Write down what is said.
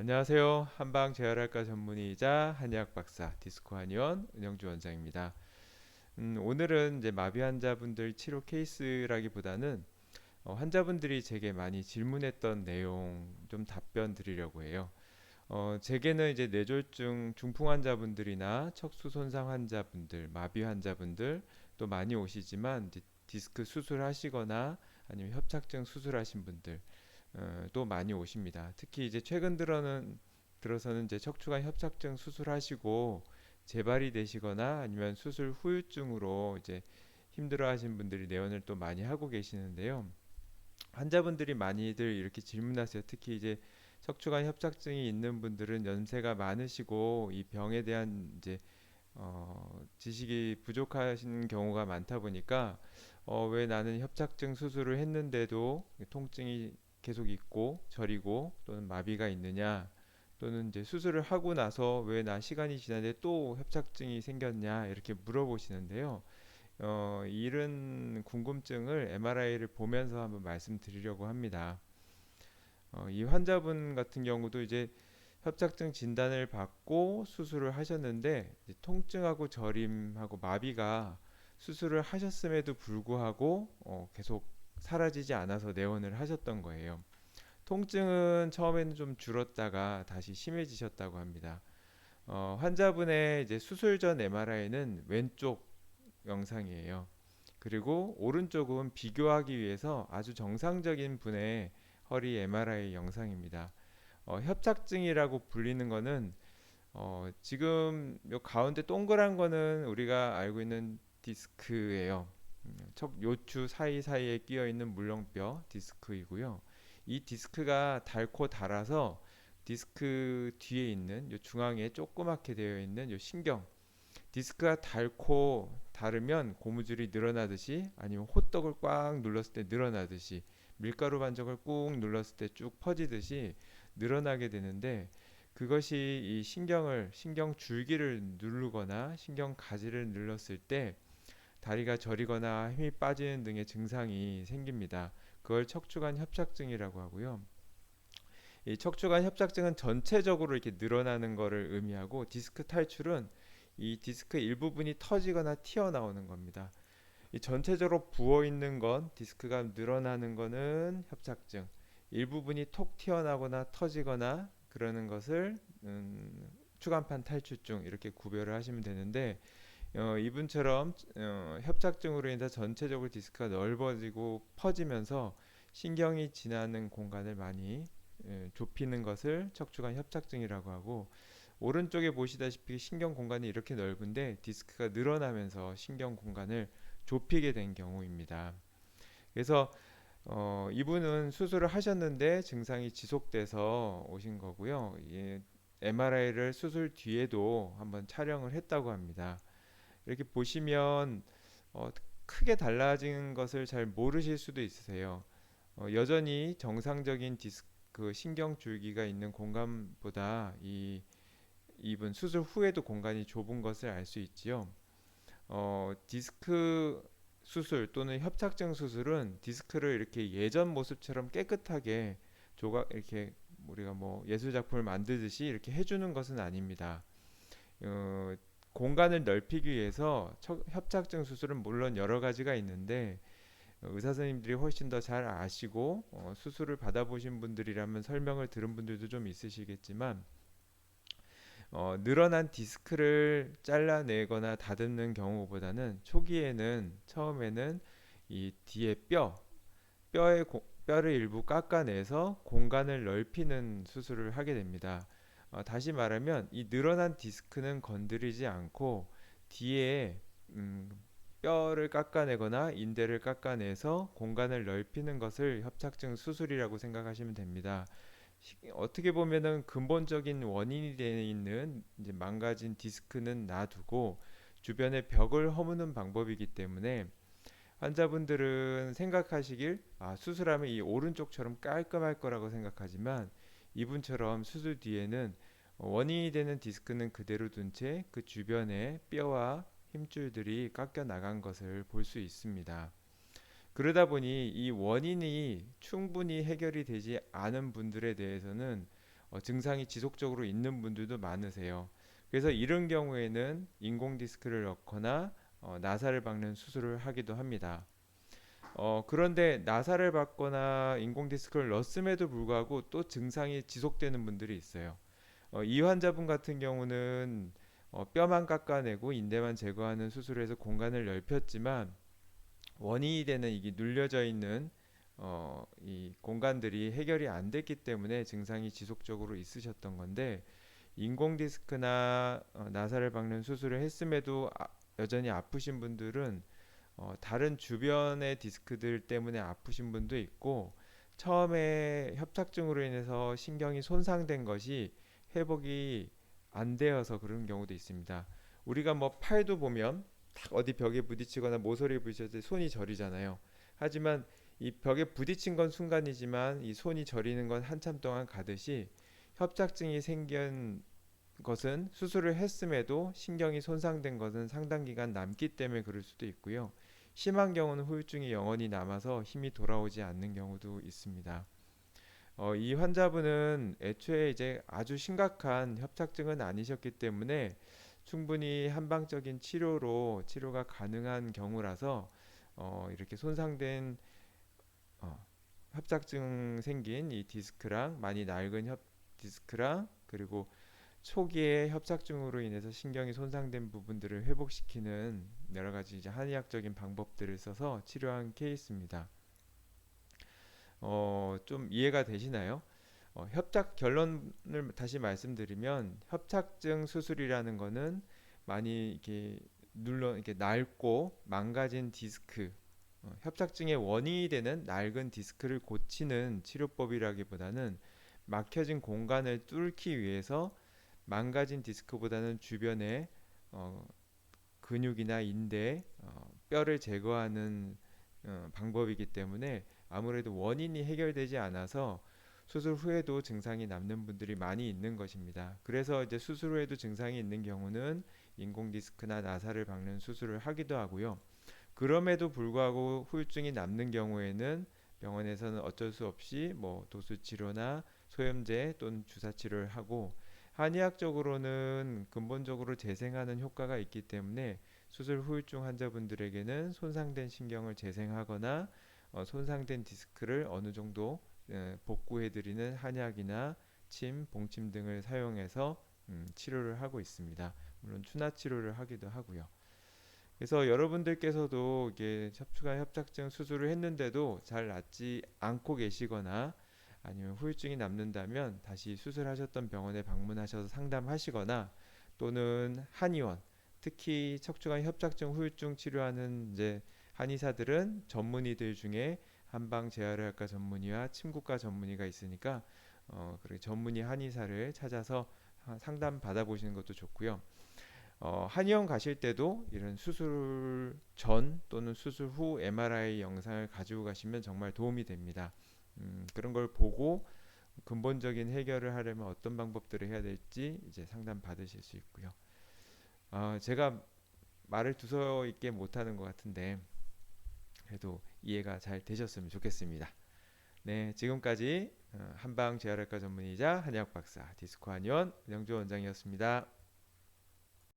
안녕하세요. 한방 재활학과 전문의이자 한의학 박사 디스코 한의원 은영주 원장입니다. 오늘은 이제 마비 환자분들 치료 케이스라기보다는 환자분들이 제게 많이 질문했던 내용 좀 답변 드리려고 해요. 제게는 이제 뇌졸중 중풍 환자분들이나 척수 손상 환자분들, 마비 환자분들 또 많이 오시지만 이제 디스크 수술하시거나 아니면 협착증 수술하신 분들 또 많이 오십니다. 특히 이제 최근 들어서는 이제 척추관 협착증 수술하시고 재발이 되시거나 아니면 수술 후유증으로 이제 힘들어하신 분들이 내원을 또 많이 하고 계시는데요. 환자분들이 많이들 이렇게 질문하세요. 특히 이제 척추관 협착증이 있는 분들은 연세가 많으시고 이 병에 대한 이제 지식이 부족하신 경우가 많다 보니까 왜 나는 협착증 수술을 했는데도 통증이 계속 있고 저리고 또는 마비가 있느냐, 또는 이제 수술을 하고 나서 왜 나 시간이 지났는데 또 협착증이 생겼냐 이렇게 물어보시는데요. 이런 궁금증을 MRI를 보면서 한번 말씀드리려고 합니다. 이 환자분 같은 경우도 이제 협착증 진단을 받고 수술을 하셨는데 통증하고 저림하고 마비가 수술을 하셨음에도 불구하고 계속 사라지지 않아서 내원을 하셨던 거예요. 통증은 처음에는 좀 줄었다가 다시 심해지셨다고 합니다. 환자분의 이제 수술 전 MRI는 왼쪽 영상이에요. 그리고 오른쪽은 비교하기 위해서 아주 정상적인 분의 허리 MRI 영상입니다. 협착증이라고 불리는 거는 지금 요 가운데 동그란 거는 우리가 알고 있는 디스크예요. 척 요추 사이사이에 끼어 있는 물렁뼈 디스크이고요. 이 디스크가 닳고 닳아서 디스크 뒤에 있는 요 중앙에 조그맣게 되어 있는 요 신경, 디스크가 닳고 닳으면 고무줄이 늘어나듯이 아니면 호떡을 꽉 눌렀을 때 늘어나듯이 밀가루 반죽을 꾹 눌렀을 때 쭉 퍼지듯이 늘어나게 되는데, 그것이 이 신경 줄기를 누르거나 신경 가지를 눌렀을 때 다리가 저리거나 힘이 빠지는 등의 증상이 생깁니다. 그걸 척추관 협착증이라고 하고요. 이 척추관 협착증은 전체적으로 이렇게 늘어나는 것을 의미하고, 디스크 탈출은 이 디스크 일부분이 터지거나 튀어나오는 겁니다. 이 전체적으로 부어 있는 건, 디스크가 늘어나는 거는 협착증, 일부분이 톡 튀어나오거나 터지거나 그러는 것을 추간판 탈출증 이렇게 구별을 하시면 되는데, 이분처럼 협착증으로 인해서 전체적으로 디스크가 넓어지고 퍼지면서 신경이 지나는 공간을 많이 좁히는 것을 척추관 협착증이라고 하고, 오른쪽에 보시다시피 신경 공간이 이렇게 넓은데 디스크가 늘어나면서 신경 공간을 좁히게 된 경우입니다. 그래서 이분은 수술을 하셨는데 증상이 지속돼서 오신 거고요. MRI를 수술 뒤에도 한번 촬영을 했다고 합니다. 이렇게 보시면 크게 달라진 것을 잘 모르실 수도 있으세요. 여전히 정상적인 디스크 신경 줄기가 있는 공간보다 이분 수술 후에도 공간이 좁은 것을 알 수 있지요. 디스크 수술 또는 협착증 수술은 디스크를 이렇게 예전 모습처럼 깨끗하게 조각 이렇게 우리가 뭐 예술 작품을 만들듯이 이렇게 해주는 것은 아닙니다. 어, 공간을 넓히기 위해서 협착증 수술은 물론 여러 가지가 있는데, 의사 선생님들이 훨씬 더 잘 아시고 수술을 받아보신 분들이라면 설명을 들은 분들도 좀 있으시겠지만, 늘어난 디스크를 잘라내거나 다듬는 경우보다는 초기에는 처음에는 이 뒤에 뼈를 일부 깎아내서 공간을 넓히는 수술을 하게 됩니다. 다시 말하면 이 늘어난 디스크는 건드리지 않고 뒤에 음, 뼈를 깎아내거나 인대를 깎아내서 공간을 넓히는 것을 협착증 수술이라고 생각하시면 됩니다. 어떻게 보면은 근본적인 원인이 되어 있는 이제 망가진 디스크는 놔두고 주변의 벽을 허무는 방법이기 때문에, 환자분들은 생각하시길 수술하면 이 오른쪽처럼 깔끔할 거라고 생각하지만, 이분처럼 수술 뒤에는 원인이 되는 디스크는 그대로 둔 채 그 주변에 뼈와 힘줄들이 깎여 나간 것을 볼 수 있습니다. 그러다 보니 이 원인이 충분히 해결이 되지 않은 분들에 대해서는 증상이 지속적으로 있는 분들도 많으세요. 그래서 이런 경우에는 인공 디스크를 넣거나 나사를 박는 수술을 하기도 합니다. 그런데 나사를 박거나 인공 디스크를 넣었음에도 불구하고 또 증상이 지속되는 분들이 있어요. 이 환자분 같은 경우는 뼈만 깎아내고 인대만 제거하는 수술을 해서 공간을 넓혔지만 원인이 되는 이게 눌려져 있는 이 공간들이 해결이 안 됐기 때문에 증상이 지속적으로 있으셨던 건데 인공 디스크나 나사를 박는 수술을 했음에도 여전히 아프신 분들은 다른 주변의 디스크들 때문에 아프신 분도 있고 처음에 협착증으로 인해서 신경이 손상된 것이 회복이 안 되어서 그런 경우도 있습니다. 우리가 뭐 팔도 보면 탁 어디 벽에 부딪히거나 모서리에 부딪혔을 때 손이 저리잖아요. 하지만 이 벽에 부딪힌 건 순간이지만 이 손이 저리는 건 한참 동안 가듯이 협착증이 생긴 것은 수술을 했음에도 신경이 손상된 것은 상당 기간 남기 때문에 그럴 수도 있고요. 심한 경우는 후유증이 영원히 남아서 힘이 돌아오지 않는 경우도 있습니다. 이 환자분은 애초에 이제 아주 심각한 협착증은 아니셨기 때문에 충분히 한방적인 치료로 치료가 가능한 경우라서 이렇게 손상된 어, 협착증 생긴 이 디스크랑 많이 낡은 디스크랑 그리고 초기에 협착증으로 인해서 신경이 손상된 부분들을 회복시키는 여러 가지 이제 한의학적인 방법들을 써서 치료한 케이스입니다. 좀 이해가 되시나요? 협착 결론을 다시 말씀드리면 협착증 수술이라는 거는 많이 이렇게 이렇게 낡고 망가진 디스크, 협착증의 원인이 되는 낡은 디스크를 고치는 치료법이라기보다는 막혀진 공간을 뚫기 위해서 망가진 디스크보다는 주변에 어, 근육이나 인대, 뼈를 제거하는 방법이기 때문에 아무래도 원인이 해결되지 않아서 수술 후에도 증상이 남는 분들이 많이 있는 것입니다. 그래서 이제 수술 후에도 증상이 있는 경우는 인공 디스크나 나사를 박는 수술을 하기도 하고요. 그럼에도 불구하고 후유증이 남는 경우에는 병원에서는 어쩔 수 없이 뭐 도수 치료나 소염제 또는 주사 치료를 하고 한의학적으로는 근본적으로 재생하는 효과가 있기 때문에 수술 후유증 환자분들에게는 손상된 신경을 재생하거나 손상된 디스크를 어느 정도 복구해드리는 한약이나 침, 봉침 등을 사용해서 치료를 하고 있습니다. 물론 추나 치료를 하기도 하고요. 그래서 여러분들께서도 이게 척추관 협착증 수술을 했는데도 잘 낫지 않고 계시거나 아니면 후유증이 남는다면 다시 수술하셨던 병원에 방문하셔서 상담하시거나 또는 한의원, 특히 척추관 협착증 후유증 치료하는 이제 한의사들은 전문의들 중에 한방 재활의학과 전문의와 침구과 전문의가 있으니까 그렇게 전문의 한의사를 찾아서 상담 받아보시는 것도 좋고요. 한의원 가실 때도 이런 수술 전 또는 수술 후 MRI 영상을 가지고 가시면 정말 도움이 됩니다. 그런 걸 보고 근본적인 해결을 하려면 어떤 방법들을 해야 될지 이제 상담 받으실 수 있고요. 제가 말을 두서 있게 못하는 것 같은데 그래도 이해가 잘 되셨으면 좋겠습니다. 네, 지금까지 한방 재활학과 전문의이자 한의학 박사 디스코 한의원 은영주 원장이었습니다.